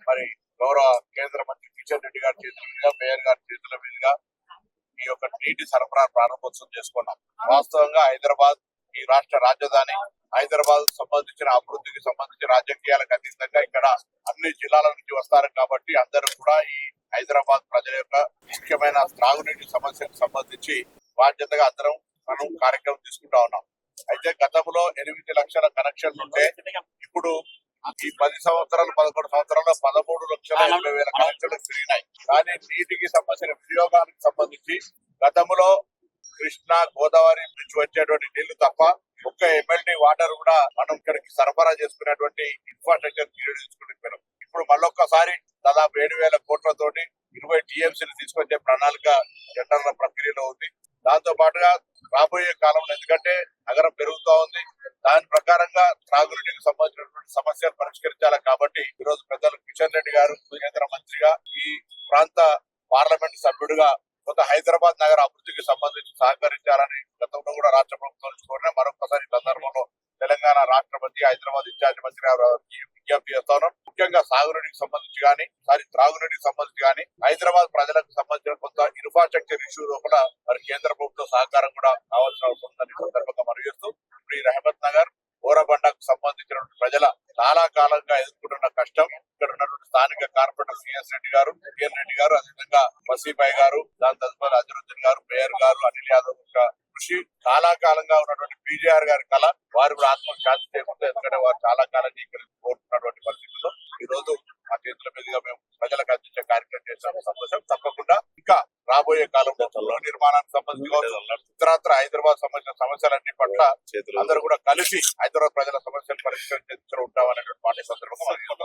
మరి గౌరవ కేంద్ర మంత్రి కిషన్ రెడ్డి గారి చేతుల మీదుగా, మేయర్ గారి చేతుల మీదుగా ఈ యొక్క నీటి సరఫరా ప్రారంభోత్సవం చేసుకున్నాం. వాస్తవంగా హైదరాబాద్ ఈ రాష్ట్ర రాజధాని. హైదరాబాద్ సంబంధించిన అభివృద్ధికి సంబంధించి రాజకీయాలకు అతీతంగా ఇక్కడ అన్ని జిల్లాల నుంచి వస్తారు కాబట్టి అందరూ కూడా ఈ హైదరాబాద్ ప్రజల యొక్క ముఖ్యమైన త్రాగునీటి సమస్యకు సంబంధించి బాధ్యతగా అందరం మనం కార్యక్రమం తీసుకుంటా ఉన్నాం. అయితే గతంలో 8 లక్షల కనెక్షన్లు ఉంటే ఇప్పుడు ఈ 10 సంవత్సరాలు 11 సంవత్సరాల్లో 13,80,000 కనెక్షన్లు పెరిగినాయి. కానీ నీటికి సంబంధించిన వినియోగానికి సంబంధించి గతంలో కృష్ణా గోదావరి నుంచి వచ్చేటువంటి నీళ్లు తప్ప ఒక్క ఎమ్మెల్యే వాటర్ కూడా మనం ఇక్కడికి సరఫరా చేసుకునేటువంటి ఇన్ఫ్రాస్ట్రక్చర్ పీరియడ్ తీసుకుంటున్నాం. ఇప్పుడు మళ్ళొక్కసారి దాదాపు 7,000 కోట్లతోటి 20 టీఎంసీలు తీసుకొచ్చే ప్రణాళిక టెండర్ల ప్రక్రియలో ఉంది. దాంతో పాటుగా రాబోయే కాలంలో ఎందుకంటే నగరం పెరుగుతూ ఉంది, దాని ప్రకారంగా త్రాగునీటికి సంబంధించినటువంటి సమస్యలు పరిష్కరించాలి. కాబట్టి ఈ రోజు పెద్దలు కిషన్ రెడ్డి గారు కేంద్ర మంత్రిగా, ఈ ప్రాంత పార్లమెంట్ సభ్యుడిగా కొంత హైదరాబాద్ నగర అభివృద్ధికి సంబంధించి సహకరించాలని గతంలో కూడా రాష్ట్ర ప్రభుత్వం కోరిన మరొకసారి ఈ సందర్భంలో తెలంగాణ రాష్ట్ర మంత్రి, హైదరాబాద్ ఇన్ఛార్జ్ మంత్రి విజ్ఞప్తి చేస్తాను. ముఖ్యంగా సాగునీటికి సంబంధించి కానీ, త్రాగునీటికి సంబంధించి కానీ హైదరాబాద్ ప్రజలకు సంబంధించిన కొంత ఇన్ఫ్రాస్ట్రక్చర్ ఇష్యూ లోపల మరి కేంద్ర ప్రభుత్వ సహకారం కూడా కావాల్సిన అవసరం ఉందని సందర్భంగా మనవిస్తూ ఇప్పుడు ఈ రహమత్ నగర్ బోరబండకు సంబంధించిన ప్రజల చాలా కాలంగా ఎదుర్కొంటున్న కష్టం, ఇక్కడ ఉన్నటువంటి స్థానిక కార్పొరేటర్ సిఎస్ రెడ్డి గారు, కిషన్ రెడ్డి గారు, అదేవిధంగా వసీభాయ్ గారు, దాని తదుపరి అజరుద్దీన్ గారు, మేయర్ గారు, అనిల్ యాదవ్ యొక్క కృషి, చాలా కాలంగా ఉన్నటువంటి పీజీఆర్ గారి కళ, వారు కూడా ఆత్మశాంతి చేయకుండా, ఎందుకంటే వారు చాలా కాలంగా ఇక్కడ కోరుతున్నటువంటి పరిస్థితుల్లో ఈ రోజు ఆ చేతుల మీదుగా మేము ప్రజలకు అందించే కార్యక్రమం చేశాము. సంతోషం. తప్పకుండా ఇంకా రాబోయే కాలంలో నిర్మాణానికి సంబంధించి ఇతరత్ర హైదరాబాద్ సంబంధించిన సమస్యలన్నిటి పట్ల అందరూ కూడా కలిసి హైదరాబాద్ ప్రజల